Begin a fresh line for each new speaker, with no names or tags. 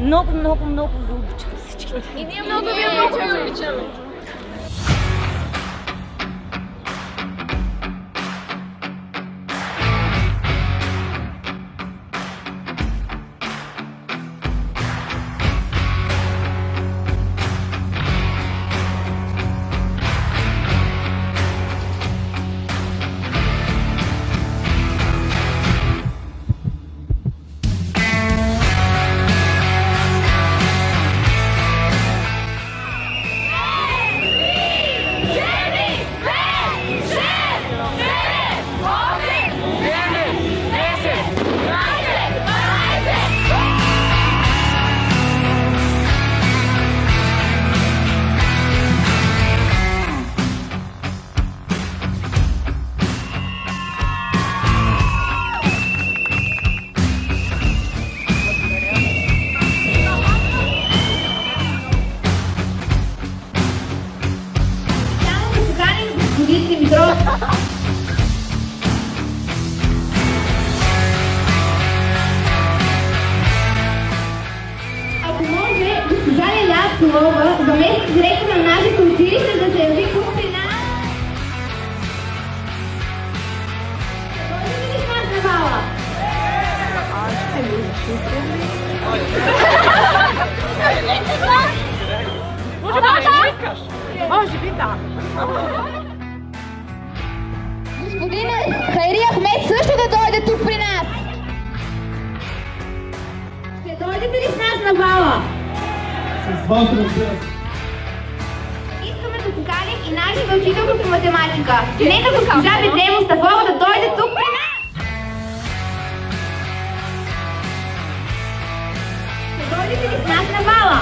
Много ви обичам всички.
И ние много ви обичаме.
Ако може, госпожа Лиля Слова, заместник директор на нашето училище, да се яви тук при нас. Може ли с нас на бала?
Може би да.
Господин Хайри Ахмед също да дойде тук при нас. Ще дойдете ли с нас на бала?
С вас, разбира се.
Искаме да поканим и нашата учителка по математика. Нека госпожа Беде Мустафова да дойде тук при нас. Ще дойдете ли с нас на бала?